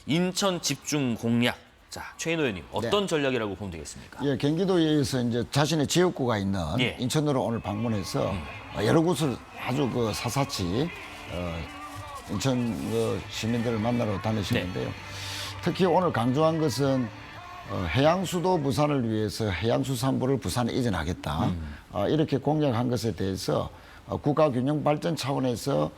인천 집중 공략. 자, 최인호 의원님 어떤 네. 전략이라고 보면 되겠습니까? 예, 경기도에서 이제 자신의 지역구가 있는 예. 인천으로 오늘 방문해서 여러 곳을 아주 그 사사치 인천 그 시민들을 만나러 다니시는데요. 특히 오늘 강조한 것은 해양수도 부산을 위해서 해양수산부를 부산에 이전하겠다. 이렇게 공약한 것에 대해서 국가균형발전 차원에서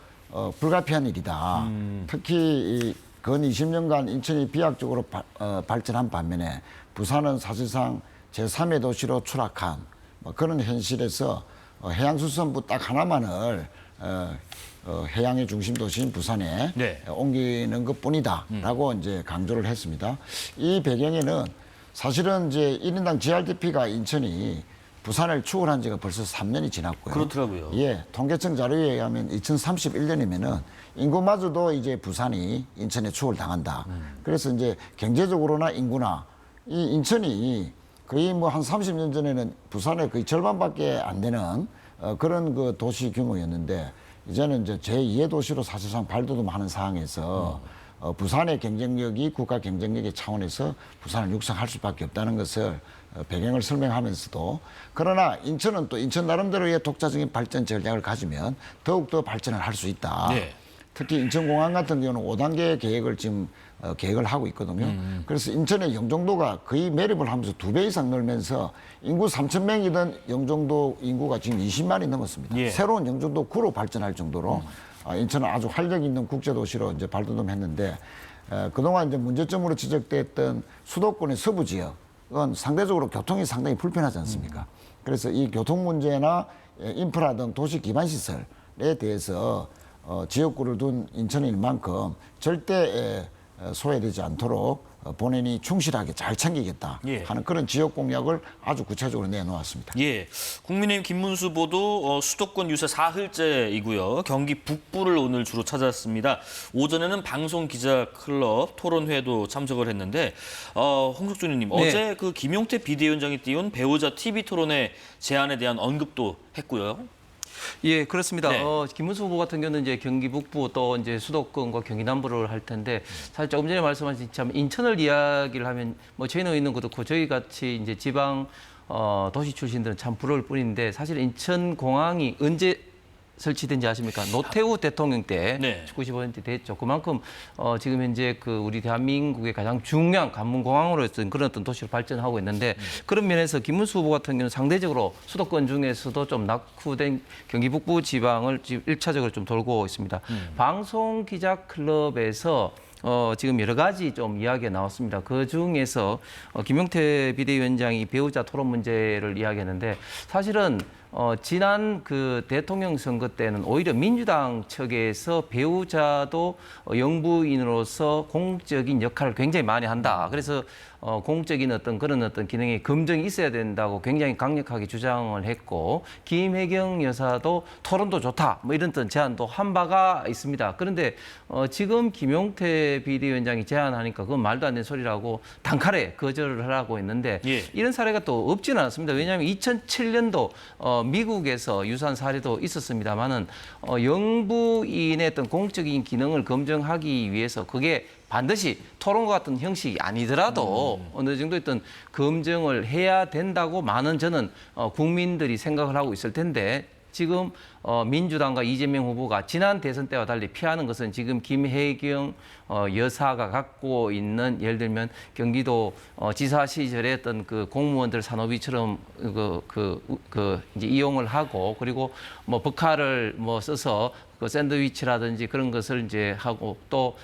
불가피한 일이다. 특히 근 20년간 인천이 비약적으로 발전한 반면에 부산은 사실상 제3의 도시로 추락한 그런 현실에서 해양수산부 딱 하나만을 해양의 중심 도시인 부산에 네. 옮기는 것뿐이다라고 이제 강조를 했습니다. 이 배경에는 사실은 이제 1인당 GRDP가 인천이 부산을 추월한 지가 벌써 3년이 지났고요. 그렇더라고요. 예, 통계청 자료에 의하면 2031년이면은 인구마저도 이제 부산이 인천에 추월당한다. 그래서 이제 경제적으로나 인구나 이 인천이 거의 뭐 한 30년 전에는 부산의 거의 절반밖에 안 되는 그런 그 도시 규모였는데 이제는 이제 제2의 도시로 사실상 발돋움하는 상황에서 부산의 경쟁력이 국가 경쟁력의 차원에서 부산을 육성할 수밖에 없다는 것을 배경을 설명하면서도 그러나 인천은 또 인천 나름대로의 독자적인 발전 전략을 가지면 더욱더 발전을 할 수 있다. 네. 특히 인천공항 같은 경우는 5단계 계획을 지금 계획을 하고 있거든요. 그래서 인천의 영종도가 거의 매립을 하면서 2배 이상 늘면서 인구 3,000명이던 영종도 인구가 지금 20만이 넘었습니다. 예. 새로운 영종도 구로 발전할 정도로 인천은 아주 활력 있는 국제도시로 이제 발돋움했는데 그동안 이제 문제점으로 지적됐던 수도권의 서부 지역은 상대적으로 교통이 상당히 불편하지 않습니까? 그래서 이 교통 문제나 인프라 등 도시 기반 시설에 대해서 지역구를 둔 인천인 만큼 절대 소외되지 않도록 본인이 충실하게 잘 챙기겠다 예. 하는 그런 지역 공약을 아주 구체적으로 내놓았습니다. 예, 국민의힘 김문수 후보도 수도권 유세 사흘째이고요. 경기 북부를 오늘 주로 찾았습니다. 오전에는 방송 기자 클럽 토론회도 참석을 했는데 홍석준 의원님 네. 어제 그 김용태 비대위원장이 띄운 배우자 TV 토론회 제안에 대한 언급도 했고요. 예, 그렇습니다. 네. 김문수 후보 같은 경우는 이제 경기 북부 또 이제 수도권과 경기 남부를 할 텐데 사실 조금 전에 말씀하신 참 인천을 이야기를 하면 뭐 저희는 있는 것도 그렇고 저희 같이 이제 지방 도시 출신들은 참 부러울 뿐인데 사실 인천 공항이 언제 설치된지 아십니까? 노태우 대통령 때 네. 90% 됐죠. 그만큼 지금 현재 그 우리 대한민국의 가장 중요한 관문공항으로서 그런 어떤 도시로 발전하고 있는데 그런 면에서 김문수 후보 같은 경우는 상대적으로 수도권 중에서도 좀 낙후된 경기 북부 지방을 지금 1차적으로 좀 돌고 있습니다. 방송 기자 클럽에서 지금 여러 가지 좀 이야기가 나왔습니다. 그 중에서 김용태 비대위원장이 배우자 토론 문제를 이야기했는데 사실은 지난 그 대통령 선거 때는 오히려 민주당 측에서 배우자도 영부인으로서 공적인 역할을 굉장히 많이 한다. 그래서 공적인 그런 기능에 검증이 있어야 된다고 굉장히 강력하게 주장을 했고 김혜경 여사도 토론도 좋다. 뭐 이런 제안도 한 바가 있습니다. 그런데 지금 김용태 비대위원장이 제안하니까 그건 말도 안 되는 소리라고 단칼에 거절을 하라고 했는데 예. 이런 사례가 또 없지는 않습니다. 왜냐하면 2007년도 미국에서 유사한 사례도 있었습니다만은 영부인의 어떤 공적인 기능을 검증하기 위해서 그게 반드시 토론과 같은 형식이 아니더라도 어느 정도 어떤 검증을 해야 된다고 많은 저는 국민들이 생각을 하고 있을 텐데 지금 민주당과 이재명 후보가 지난 대선 때와 달리 피하는 것은 지금 김혜경 여사가 갖고 있는 예를 들면 경기도 지사 시절에 어떤 그 공무원들 산업위처럼 이제 이용을 하고 그리고 뭐 버카를 뭐 써서 그 샌드위치라든지 그런 것을 이제 하고 또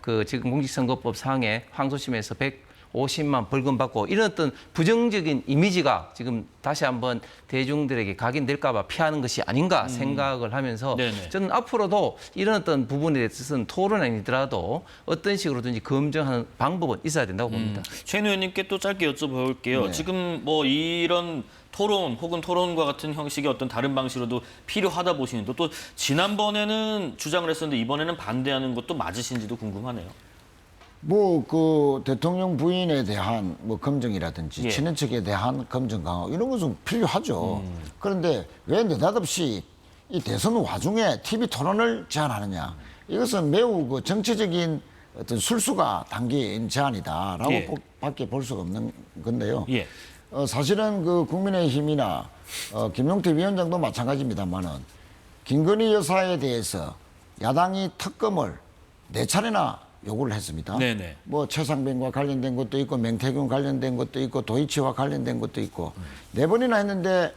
그 지금 공직선거법 상에 항소심에서 150만 벌금 받고 이런 어떤 부정적인 이미지가 지금 다시 한번 대중들에게 각인될까 봐 피하는 것이 아닌가 생각을 하면서 네네. 저는 앞으로도 이런 어떤 부분에 있어서는 토론이 아니더라도 어떤 식으로든지 검증하는 방법은 있어야 된다고 봅니다. 최인호 의원님께 또 짧게 여쭤볼게요. 네. 지금 뭐 이런 토론 혹은 토론과 같은 형식의 어떤 다른 방식으로도 필요하다 보시는데 또 지난번에는 주장을 했었는데 이번에는 반대하는 것도 맞으신지도 궁금하네요. 뭐 그 대통령 부인에 대한 뭐 검증이라든지 예. 친인척에 대한 검증 강화 이런 것은 필요하죠. 그런데 왜 느닷없이 이 대선 와중에 TV 토론을 제안하느냐? 이것은 매우 그 정치적인 어떤 술수가 담긴 제안이다라고 예. 밖에 볼 수가 없는 건데요. 예. 사실은 그 국민의힘이나 김용태 위원장도 마찬가지입니다만은 김건희 여사에 대해서 야당이 특검을 4차례나 요구를 했습니다. 네네. 뭐 최상병과 관련된 것도 있고 맹태균 관련된 것도 있고 도이치와 관련된 것도 있고 4번이나 했는데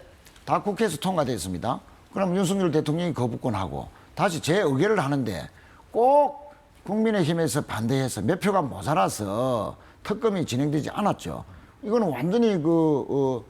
다 국회에서 통과됐습니다. 그럼 윤석열 대통령이 거부권하고 다시 재의결을 하는데 꼭 국민의힘에서 반대해서 몇 표가 모자라서 특검이 진행되지 않았죠. 이거는 완전히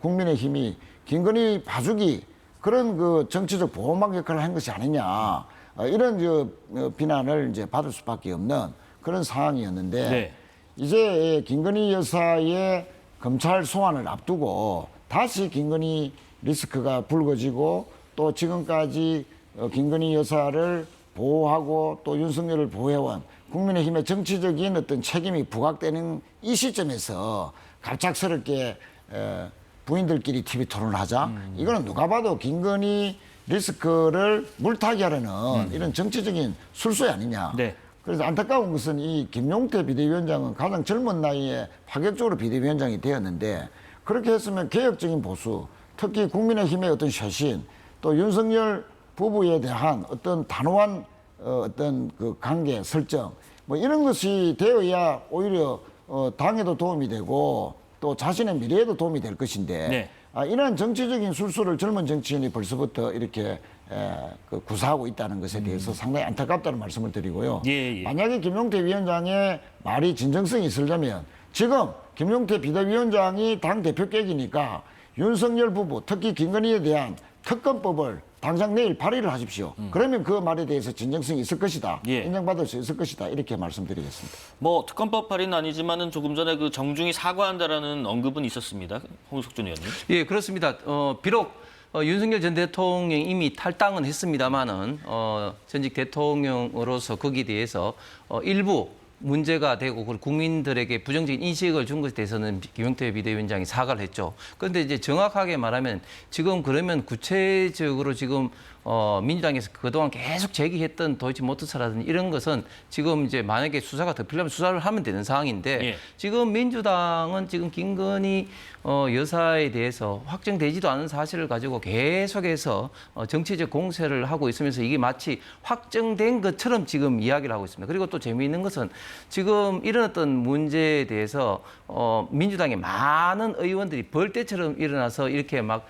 국민의힘이 김건희 봐주기 그런 그 정치적 보호막 역할을 한 것이 아니냐 이런 비난을 이제 받을 수밖에 없는 그런 상황이었는데 네. 이제 김건희 여사의 검찰 소환을 앞두고 다시 김건희 리스크가 불거지고 또 지금까지 김건희 여사를 보호하고 또 윤석열을 보호해온 국민의힘의 정치적인 어떤 책임이 부각되는 이 시점에서 갑작스럽게 부인들끼리 TV 토론을 하자. 이거는 누가 봐도 김건희 리스크를 물타기 하려는 이런 정치적인 술수 아니냐. 네. 그래서 안타까운 것은 이 김용태 비대위원장은 가장 젊은 나이에 파격적으로 비대위원장이 되었는데 그렇게 했으면 개혁적인 보수, 특히 국민의힘의 어떤 쇄신, 또 윤석열 부부에 대한 어떤 단호한 어떤 그 관계 설정, 뭐 이런 것이 되어야 오히려 당에도 도움이 되고 또 자신의 미래에도 도움이 될 것인데 네. 이러한 정치적인 술수를 젊은 정치인이 벌써부터 이렇게 구사하고 있다는 것에 대해서 상당히 안타깝다는 말씀을 드리고요. 예, 예. 만약에 김용태 위원장의 말이 진정성이 있으려면 지금 김용태 비대위원장이 당대표격이니까 윤석열 부부 특히 김건희에 대한 특검법을 당장 내일 발의를 하십시오. 그러면 그 말에 대해서 진정성이 있을 것이다. 예. 인정받을 수 있을 것이다. 이렇게 말씀드리겠습니다. 뭐 특검법 발의는 아니지만은 조금 전에 그 정중히 사과한다라는 언급은 있었습니다. 홍석준 의원님. 예, 그렇습니다. 비록 윤석열 전 대통령이 이미 탈당은 했습니다만은 전직 대통령으로서 거기에 대해서 일부 문제가 되고 그리고 국민들에게 부정적인 인식을 준 것에 대해서는 김용태 비대위원장이 사과를 했죠. 그런데 이제 정확하게 말하면 지금 그러면 구체적으로 지금 민주당에서 그동안 계속 제기했던 도이치모터스라든지 이런 것은 지금 이제 만약에 수사가 더 필요하면 수사를 하면 되는 상황인데 예. 지금 민주당은 지금 김건희 여사에 대해서 확정되지도 않은 사실을 가지고 계속해서 정치적 공세를 하고 있으면서 이게 마치 확정된 것처럼 지금 이야기를 하고 있습니다. 그리고 또 재미있는 것은 지금 일어났던 문제에 대해서 민주당의 많은 의원들이 벌떼처럼 일어나서 이렇게 막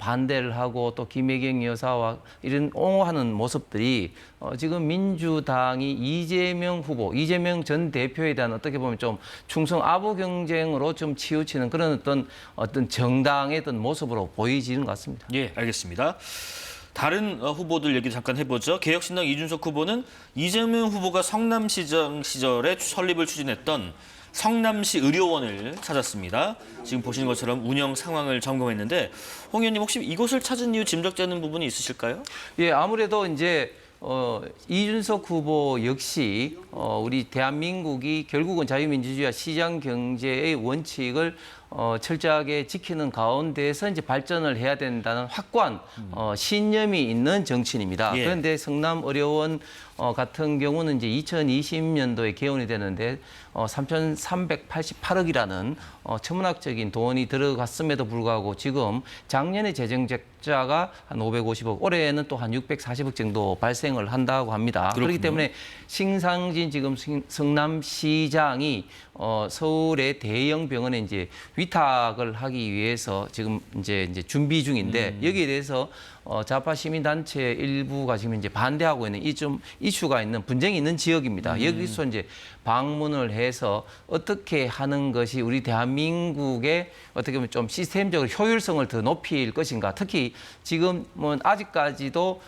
반대를 하고 또 김혜경 여사와 이런 옹호하는 모습들이 지금 민주당이 이재명 후보, 이재명 전 대표에 대한 어떻게 보면 좀 충성 아부 경쟁으로 좀 치우치는 그런 어떤 정당의 어떤 모습으로 보이지는 것 같습니다. 예, 알겠습니다. 다른 후보들 얘기 잠깐 해보죠. 개혁신당 이준석 후보는 이재명 후보가 성남시장 시절에 설립을 추진했던 성남시 의료원을 찾았습니다. 지금 보시는 것처럼 운영 상황을 점검했는데 홍 의원님 혹시 이곳을 찾은 이유 짐작되는 부분이 있으실까요? 예, 아무래도 이제 이준석 후보 역시 우리 대한민국이 결국은 자유민주주의와 시장 경제의 원칙을 철저하게 지키는 가운데서 이제 발전을 해야 된다는 확고한 신념이 있는 정치인입니다. 예. 그런데 성남의료원 같은 경우는 이제 2020년도에 개원이 되는데 3,388억이라는 천문학적인 돈이 들어갔음에도 불구하고 지금 작년에 재정 적자가 한 550억, 올해는 또 한 640억 정도 발생을 한다고 합니다. 그렇군요. 그렇기 때문에 신상진 지금 성남시장이 서울의 대형 병원에 이제 위탁을 하기 위해서 지금 이제 준비 중인데 여기에 대해서 좌파 시민단체 일부가 지금 이제 반대하고 있는 이 좀 이슈가 있는 분쟁이 있는 지역입니다. 여기서 이제 방문을 해서 어떻게 하는 것이 우리 대한민국의 어떻게 보면 좀 시스템적으로 효율성을 더 높일 것인가. 특히 지금은 아직까지도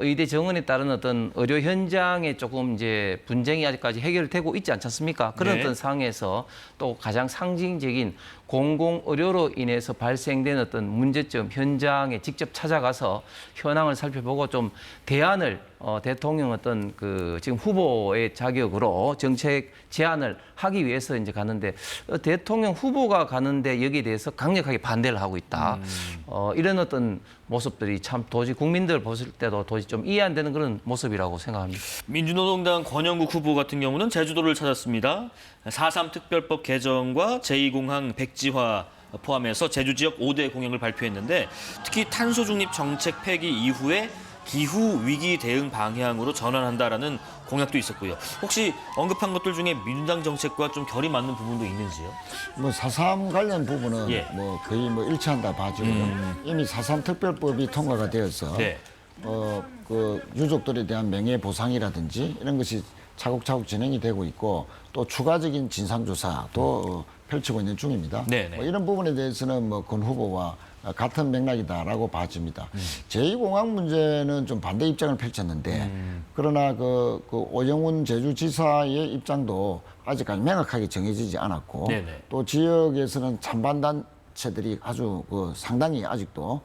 의대 정원에 따른 어떤 의료 현장에 조금 이제 분쟁이 아직까지 해결되고 있지 않지 않습니까? 그런 네. 어떤 상황에서 또 가장 상징적인 공공의료로 인해서 발생된 어떤 문제점 현장에 직접 찾아가서 해서 현황을 살펴보고 좀 대안을 대통령 어떤 그 지금 후보의 자격으로 정책 제안을 하기 위해서 이제 가는데 대통령 후보가 가는데 여기에 대해서 강력하게 반대를 하고 있다. 이런 어떤 모습들이 참 도저히 국민들 보실 때도 도저히 좀 이해 안 되는 그런 모습이라고 생각합니다. 민주노동당 권영국 후보 같은 경우는 제주도를 찾았습니다. 4.3 특별법 개정과 제2공항 백지화 포함해서 제주 지역 5대 공약을 발표했는데 특히 탄소 중립 정책 폐기 이후에 기후 위기 대응 방향으로 전환한다라는 공약도 있었고요. 혹시 언급한 것들 중에 민주당 정책과 좀 결이 맞는 부분도 있는지요? 뭐 4.3 관련 부분은 예. 뭐 거의 뭐 일치한다 봐죠. 이미 4.3 특별법이 통과가 되어서 네. 그 유족들에 대한 명예 보상이라든지 이런 것이 차곡차곡 진행이 되고 있고 또 추가적인 진상조사도 펼치고 있는 중입니다. 네네. 뭐 이런 부분에 대해서는 뭐 권 후보와 같은 맥락이다라고 봐집니다. 제2공항 문제는 좀 반대 입장을 펼쳤는데 그러나 그 오영훈 제주지사의 입장도 아직까지 명확하게 정해지지 않았고 네네. 또 지역에서는 찬반 단체들이 아주 상당히 아직도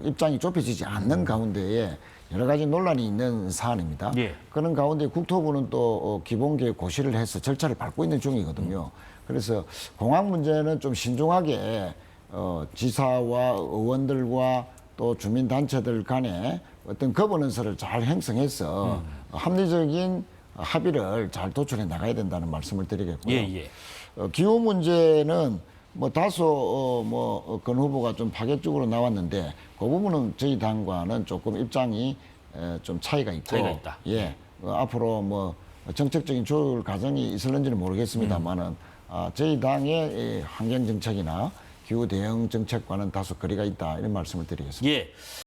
입장이 좁혀지지 않는 가운데에 여러 가지 논란이 있는 사안입니다. 예. 그런 가운데 국토부는 또 기본계획 고시를 해서 절차를 밟고 있는 중이거든요. 그래서 공항 문제는 좀 신중하게 지사와 의원들과 또 주민단체들 간에 어떤 거버넌스를 잘 형성해서 합리적인 합의를 잘 도출해 나가야 된다는 말씀을 드리겠고요. 예. 기후 문제는 뭐 다소 권 후보가 좀 파격적으로 나왔는데 그 부분은 저희 당과는 조금 입장이 좀 차이가 있고 차이가 있다. 예. 앞으로 뭐 정책적인 조율 과정이 있을는지는 모르겠습니다만은 저희 당의 이 환경 정책이나 기후 대응 정책과는 다소 거리가 있다 이런 말씀을 드리겠습니다. 예.